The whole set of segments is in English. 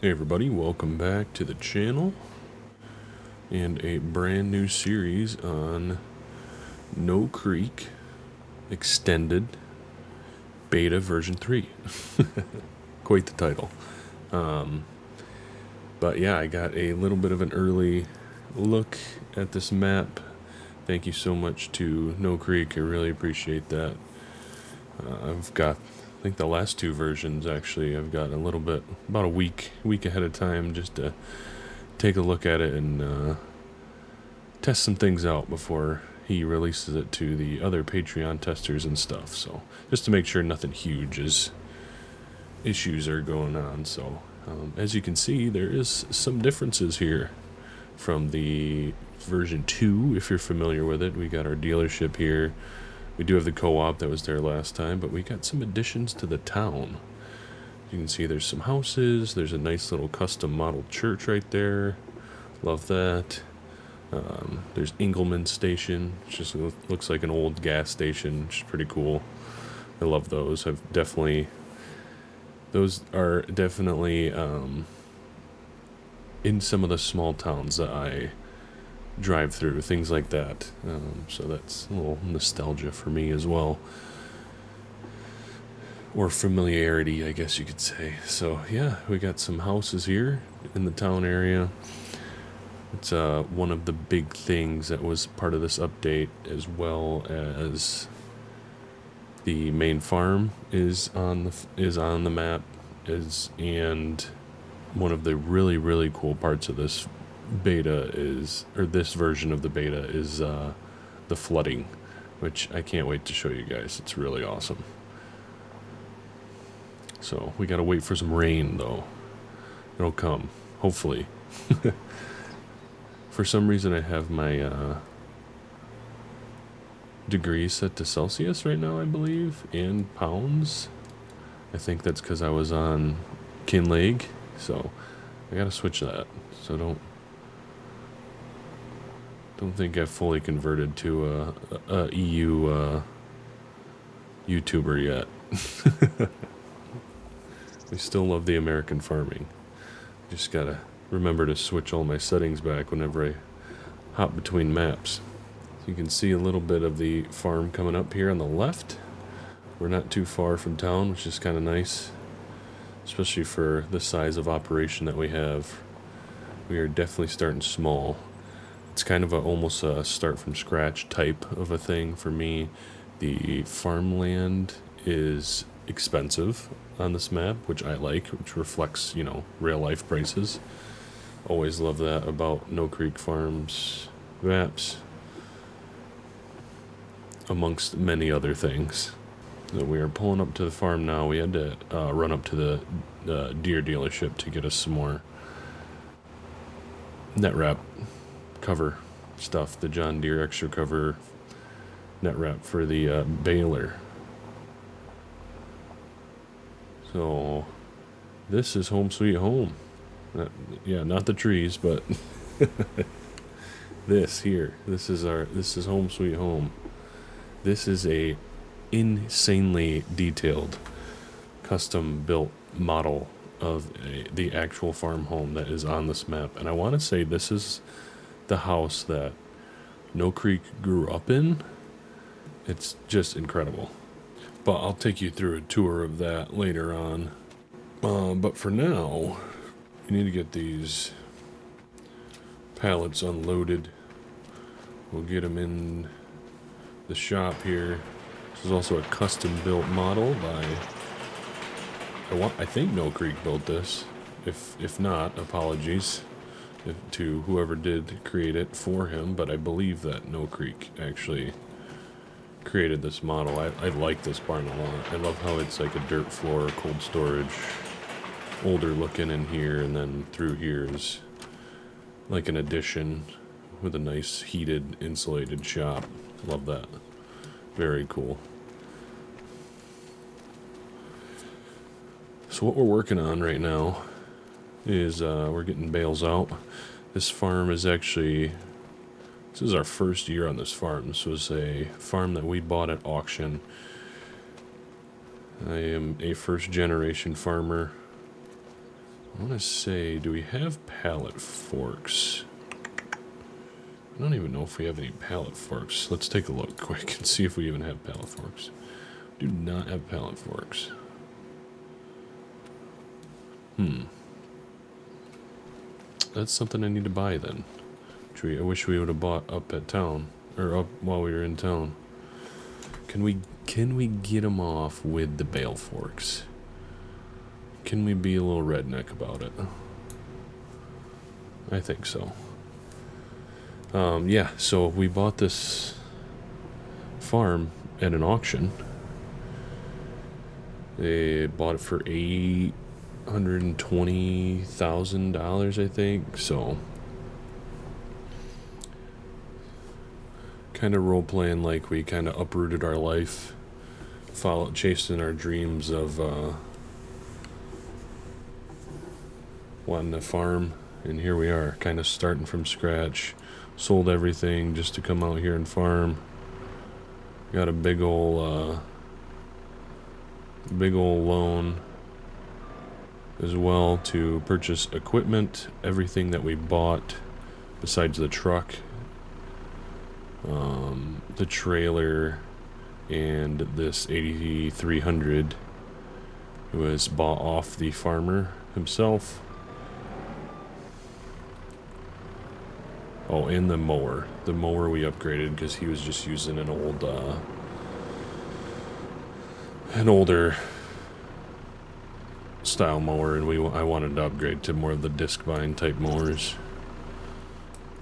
Hey everybody, welcome back to the channel and a brand new series on No Creek Extended Beta version 3. Quite the title. But yeah, I got a little bit of an early look at this map. Thank you so much to No Creek, I really appreciate that. I've got, I think the last two versions actually, I've got a little bit, about a week ahead of time just to take a look at it and test some things out before he releases it to the other Patreon testers and stuff. So just to make sure nothing huge issues are going on. So as you can see, there is some differences here from the version 2, if you're familiar with it. We got our dealership here. We do have the co-op that was there last time, but we got some additions to the town. You can see there's some houses. There's a nice little custom model church right there. Love that. There's Engelman Station, which just looks like an old gas station, which is pretty cool. I love those. Those are definitely in some of the small towns that I drive through, things like that. So that's a little nostalgia for me as well. Or familiarity, I guess you could say. So yeah, we got some houses here in the town area. It's one of the big things that was part of this update, as well as the main farm is on the map, and one of the really cool parts of this beta this version of the beta is the flooding, which I can't wait to show you guys. It's really awesome. So we gotta wait for some rain though. It'll come, hopefully. For some reason I have my degrees set to Celsius right now, I believe, and pounds. I think that's because I was on Kinleg, so I gotta switch that. So don't think I've fully converted to a EU YouTuber yet. We still love the American farming. Just gotta remember to switch all my settings back whenever I hop between maps. So you can see a little bit of the farm coming up here on the left. We're not too far from town, which is kind of nice, especially for the size of operation that we have. We are definitely starting small. It's kind of almost a start from scratch type of a thing for me. The farmland is expensive on this map, which I like, which reflects, real life prices. Always love that about No Creek Farms maps, amongst many other things. So we are pulling up to the farm now. We had to run up to the deer dealership to get us some more net wrap cover stuff, the John Deere extra cover net wrap for the baler. So this is home sweet home. Not the trees, but this here. This is home sweet home. This is a insanely detailed, custom built model of the actual farm home that is on this map. And I want to say this is the house that No Creek grew up in. It's just incredible. But I'll take you through a tour of that later on. But for now, we need to get these pallets unloaded. We'll get them in the shop here. This is also a custom built model by, I think No Creek built this. If not, apologies to whoever did create it for him, but I believe that No Creek actually created this model. I like this barn a lot. I love how it's like a dirt floor, cold storage, older looking in here, and then through here is like an addition with a nice heated insulated shop. Love that. Very cool. So what we're working on right now is we're getting bales out. This farm is actually, this is our first year on this farm. This was a farm that we bought at auction. I am a first generation farmer. I want to say, do we have pallet forks? I don't even know if we have any pallet forks. Let's take a look quick and see if we even have pallet forks. We do not have pallet forks. That's something I need to buy then. I wish we would have bought up at town, or up while we were in town. Can we get them off with the bale forks? Can we be a little redneck about it? I think so. Yeah, so we bought this farm at an auction. They bought it for $820,000, I think. So, kind of role playing like we kind of uprooted our life, chasing our dreams of wanting to farm, and here we are, kind of starting from scratch. Sold everything just to come out here and farm. Got a big old loan as well to purchase equipment, everything that we bought besides the truck, the trailer, and this 8300 was bought off the farmer himself. Oh, and the mower. The mower we upgraded because he was just using an older style mower, and I wanted to upgrade to more of the disc vine type mowers.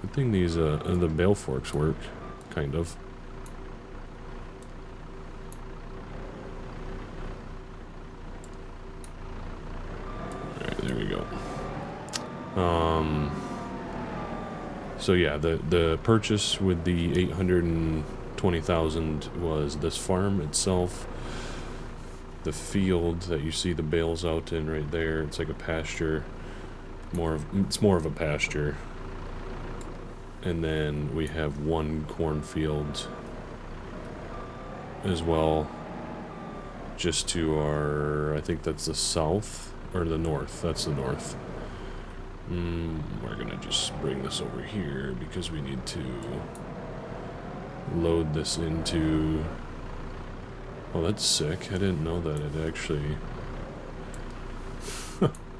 Good thing these the bale forks work, kind of. Alright, there we go. So yeah, the purchase with the $820,000 was this farm itself. The field that you see the bales out in right there, it's like a pasture. It's more of a pasture. And then we have one cornfield as well, just to our, I think that's the south, or the north, that's the north. We're gonna just bring this over here because we need to load this into... Oh, that's sick. I didn't know that it actually...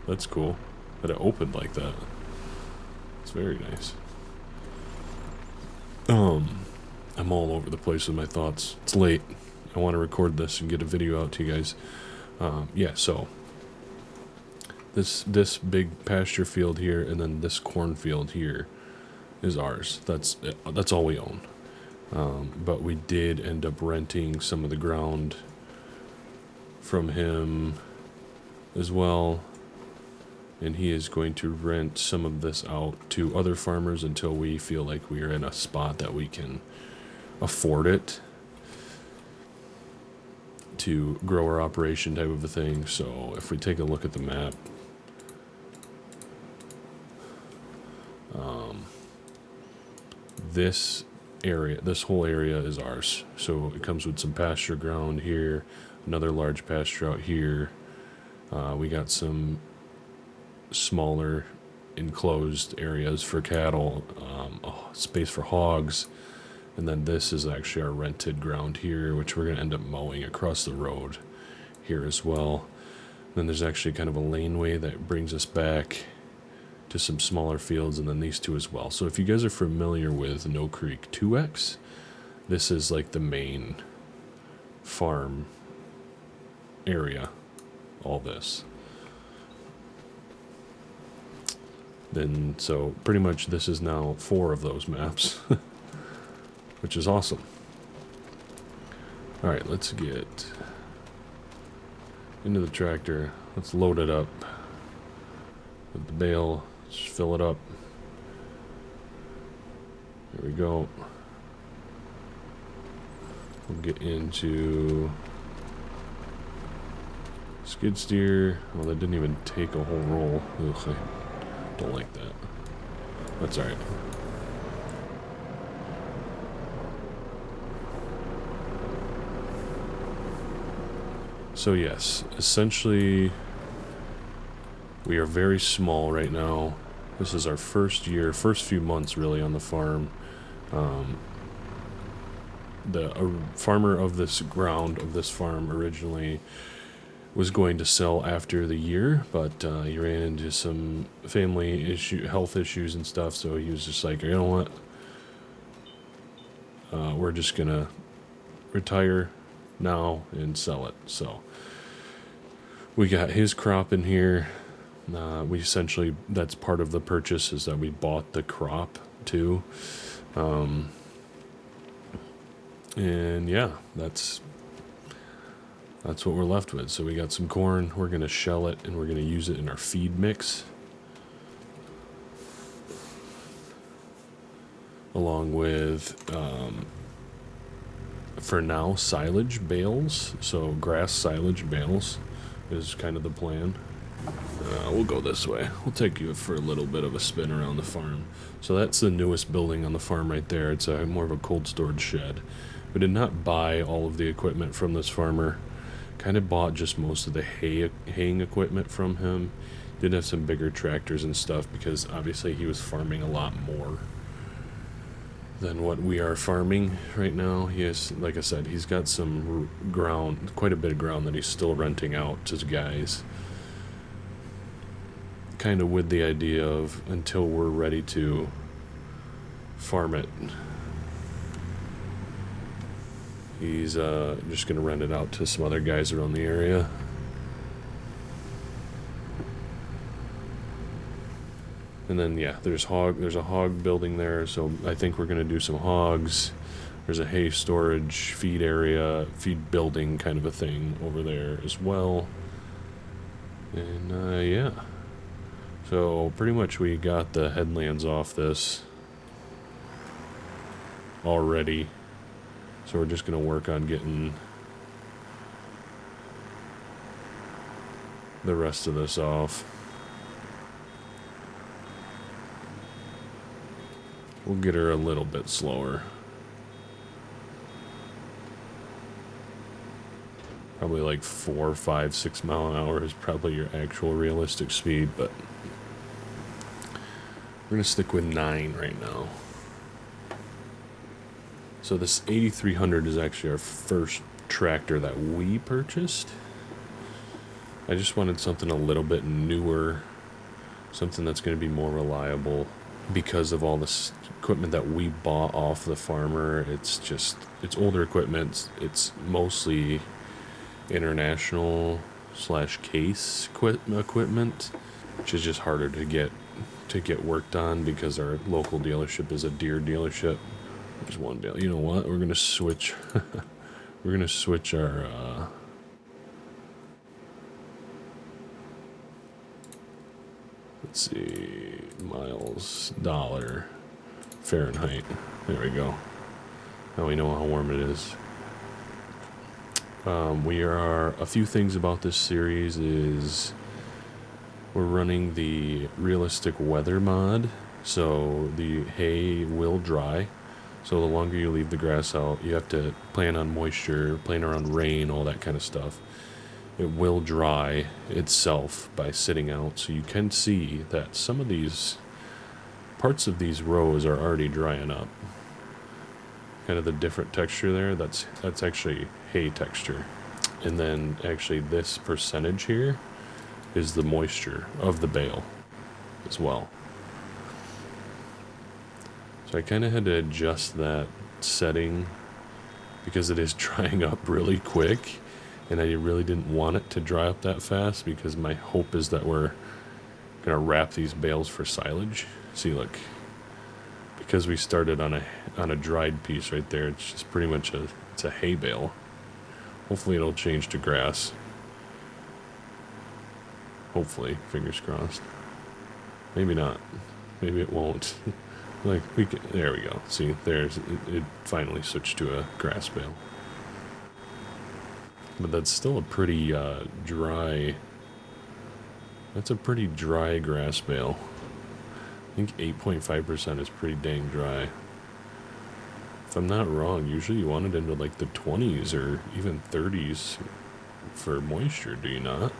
That's cool. That it opened like that. It's very nice. I'm all over the place with my thoughts. It's late. I want to record this and get a video out to you guys. Yeah, so... This big pasture field here, and then this cornfield here is ours. That's all we own. But we did end up renting some of the ground from him as well, and he is going to rent some of this out to other farmers until we feel like we are in a spot that we can afford it to grow our operation type of a thing. So if we take a look at the map, this whole area is ours. So it comes with some pasture ground here, another large pasture out here. We got some smaller enclosed areas for cattle, space for hogs, and then this is actually our rented ground here, which we're going to end up mowing across the road here as well. Then there's actually kind of a laneway that brings us back to some smaller fields, and then these two as well. So if you guys are familiar with No Creek 2X, this is like the main farm area, all this. Then, so pretty much this is now 4 of those maps, which is awesome. All right, let's get into the tractor. Let's load it up with the bale. Just fill it up. There we go. We'll get into skid steer. Well, that didn't even take a whole roll. Ugh, I don't like that. That's alright. So yes, essentially We are very small right now. This is our first few months really on the farm. The farmer of this farm originally was going to sell after the year, but he ran into some health issues and stuff, so he was just like, you know what, we're just gonna retire now and sell it. So we got his crop in here. We essentially, that's part of the purchase, is that we bought the crop too. And yeah, that's what we're left with. So we got some corn, we're going to shell it, and we're going to use it in our feed mix. Along with, for now, silage bales. So grass silage bales is kind of the plan. We'll go this way. We'll take you for a little bit of a spin around the farm. So that's the newest building on the farm right there. It's more of a cold storage shed. We did not buy all of the equipment from this farmer. Kind of bought just most of the haying equipment from him. Did have some bigger tractors and stuff because obviously he was farming a lot more than what we are farming right now. He has, like I said, he's got some ground, quite a bit of ground that he's still renting out to guys. Kind of with the idea of, until we're ready to farm it, he's just going to rent it out to some other guys around the area. And then, yeah, there's a hog building there, so I think we're going to do some hogs. There's a hay storage, feed area, feed building kind of a thing over there as well. And, yeah. So, pretty much we got the headlands off this already. So we're just going to work on getting the rest of this off. We'll get her a little bit slower. Probably like 4, 5, 6 mile an hour is probably your actual realistic speed, but we're going to stick with 9 right now. So this 8300 is actually our first tractor that we purchased. I just wanted something a little bit newer, something that's going to be more reliable because of all this equipment that we bought off the farmer. It's older equipment. It's mostly international / case equipment, which is just harder to get worked on because our local dealership is a Deere dealership. There's one deal. You know what? We're gonna switch. We're gonna switch our. Let's see, miles, dollar, Fahrenheit. There we go. Now we know how warm it is. A few things about this series is we're running the realistic weather mod, so the hay will dry. So the longer you leave the grass out, you have to plan on moisture, plan around rain, all that kind of stuff. It will dry itself by sitting out, so you can see that some of these parts of these rows are already drying up. Kind of the different texture there, that's actually hay texture. And then actually this percentage here is the moisture of the bale as well. So I kind of had to adjust that setting because it is drying up really quick, and I really didn't want it to dry up that fast because my hope is that we're going to wrap these bales for silage. See, look, because we started on a dried piece right there, it's just pretty much it's a hay bale. Hopefully it'll change to grass. Hopefully, fingers crossed. Maybe not. Maybe it won't. There we go. See, it finally switched to a grass bale. But that's still a pretty dry. That's a pretty dry grass bale. I think 8.5% is pretty dang dry. If I'm not wrong, usually you want it into like the 20s or even 30s for moisture, do you not?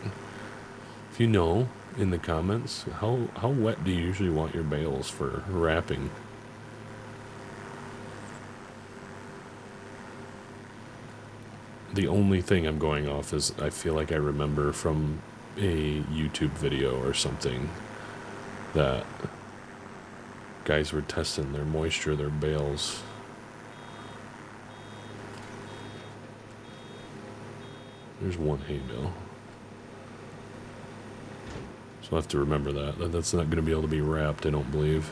If you know, in the comments. How wet do you usually want your bales for wrapping? The only thing I'm going off is I feel like I remember from a YouTube video or something that guys were testing their moisture, their bales. There's one hay bale. So I'll have to remember that. That's not going to be able to be wrapped, I don't believe.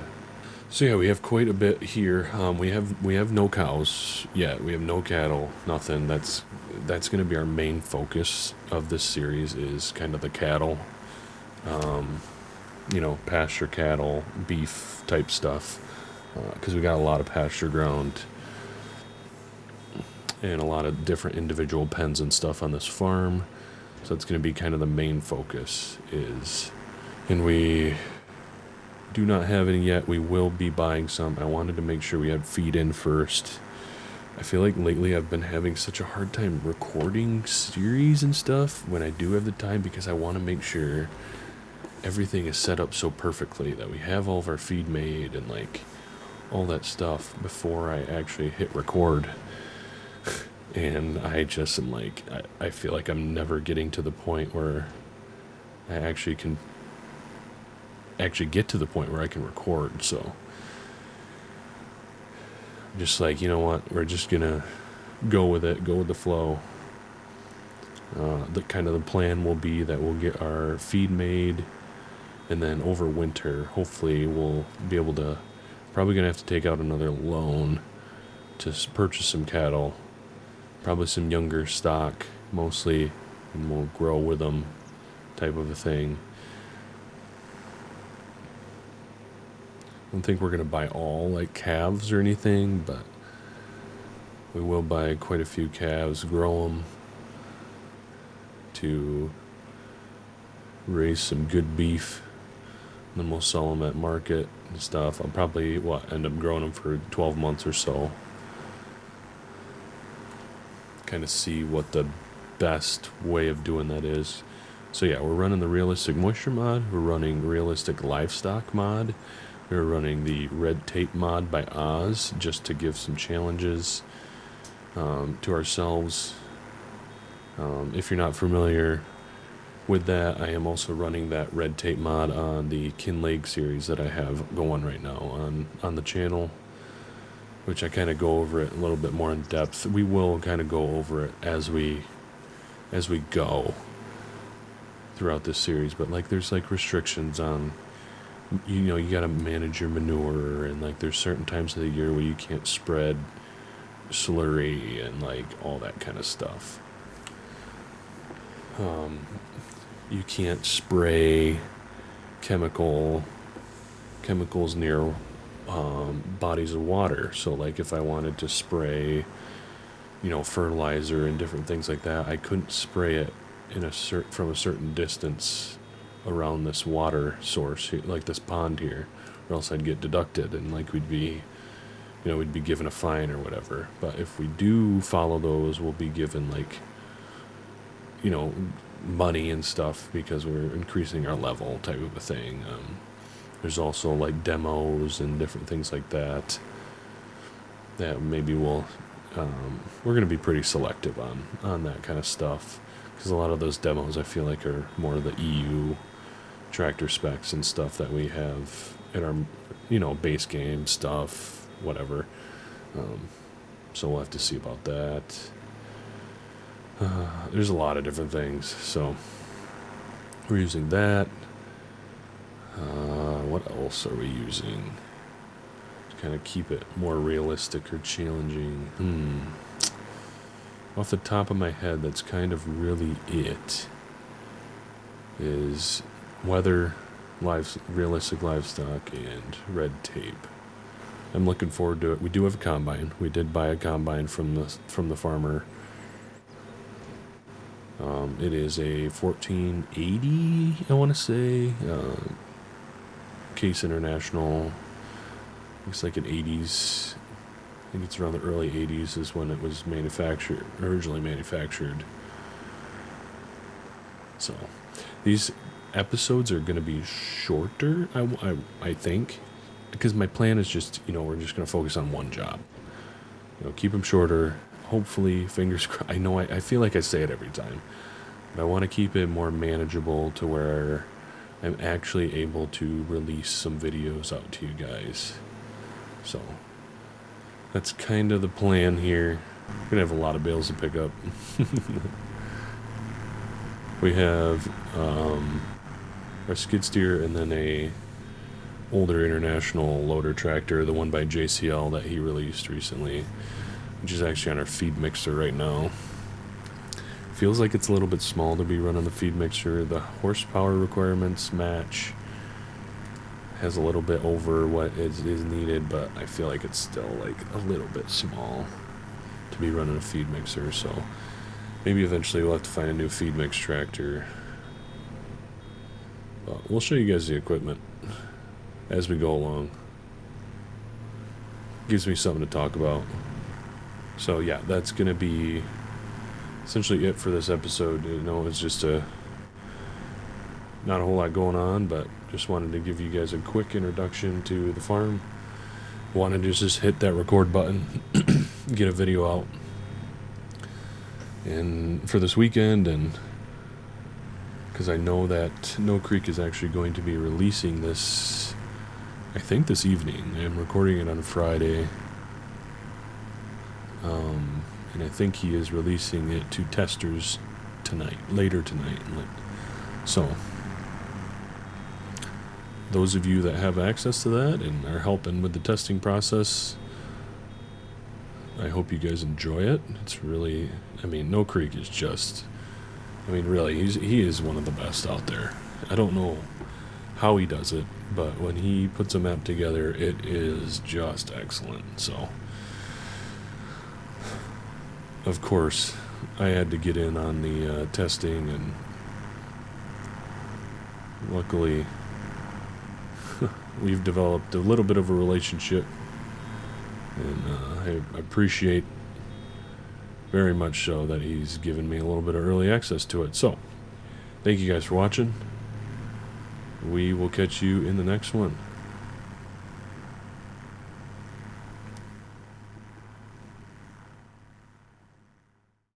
So yeah, we have quite a bit here. We have no cows yet. We have no cattle, nothing. That's going to be our main focus of this series, is kind of the cattle. Pasture cattle, beef type stuff, because we got a lot of pasture ground and a lot of different individual pens and stuff on this farm. So it's going to be kind of the main focus and we do not have any yet. We will be buying some. I wanted to make sure we had feed in first. I feel like lately I've been having such a hard time recording series and stuff when I do have the time, because I want to make sure everything is set up so perfectly that we have all of our feed made and like all that stuff before I actually hit record. And I just am like, I feel like I'm never getting to the point where I actually can get to the point where I can record. So I'm just like, you know what, we're just gonna go with it, go with the flow. The plan will be that we'll get our feed made, and then over winter, hopefully we'll be able to, probably gonna have to take out another loan to purchase some cattle, probably some younger stock mostly, and we'll grow with them, type of a thing. I don't think we're gonna buy all like calves or anything, but we will buy quite a few calves, grow them to raise some good beef, and then we'll sell them at market and stuff. I'll probably end up growing them for 12 months or so, kind of see what the best way of doing that is. So yeah, we're running the Realistic Moisture mod, we're running Realistic Livestock mod, we're running the Red Tape mod by Oz, just to give some challenges to ourselves. If you're not familiar with that, I am also running that Red Tape mod on the Kinleg series that I have going right now on the channel, which I kind of go over it a little bit more in depth. We will kind of go over it as we go throughout this series, but like there's like restrictions on, you got to manage your manure, and like there's certain times of the year where you can't spread slurry and like all that kind of stuff. You can't spray chemicals near bodies of water. So like if I wanted to spray, fertilizer and different things like that, I couldn't spray it from a certain distance around this water source, like this pond here, or else I'd get deducted, and like we'd be given a fine or whatever. But if we do follow those, we'll be given like, money and stuff, because we're increasing our level, type of a thing. There's also like demos and different things like that maybe we're going to be pretty selective on that kind of stuff, because a lot of those demos I feel like are more of the EU tractor specs and stuff that we have in our base game stuff, whatever. So we'll have to see about that. There's a lot of different things, so we're using that. What else are we using to kind of keep it more realistic or challenging? Off the top of my head, that's kind of really it, is weather, Realistic Livestock, and Red Tape. I'm looking forward to it. We do have a combine. We did buy a combine from the farmer. It is a 1480, I want to say, Case International. Looks like an 80s. I think it's around the early 80s is when it was originally manufactured. So these episodes are going to be shorter, I think, because my plan is just, we're just going to focus on one job. Keep them shorter. Hopefully, fingers crossed. I know I feel like I say it every time, but I want to keep it more manageable to where I'm actually able to release some videos out to you guys. So that's kind of the plan here. We're gonna have a lot of bales to pick up. We have our skid steer and then a older International loader tractor, the one by JCL that he released recently, which is actually on our feed mixer right now. Feels like it's a little bit small to be running the feed mixer. The horsepower requirements match. Has a little bit over what is needed, but I feel like it's still like a little bit small to be running a feed mixer. So maybe eventually we'll have to find a new feed mix tractor. But we'll show you guys the equipment as we go along. Gives me something to talk about. So yeah, that's gonna be essentially it for this episode. It's just not a whole lot going on, but just wanted to give you guys a quick introduction to the farm. Wanted to just hit that record button, get a video out, and for this weekend, and because I know that No Creek is actually going to be releasing this, I think this evening. I'm recording it on Friday. And I think he is releasing it to testers later tonight. So, those of you that have access to that and are helping with the testing process, I hope you guys enjoy it. It's really, No Creek is just, really, he is one of the best out there. I don't know how he does it, but when he puts a map together, it is just excellent. So, of course, I had to get in on the testing, and luckily we've developed a little bit of a relationship, and I appreciate very much so that he's given me a little bit of early access to it. So, thank you guys for watching. We will catch you in the next one.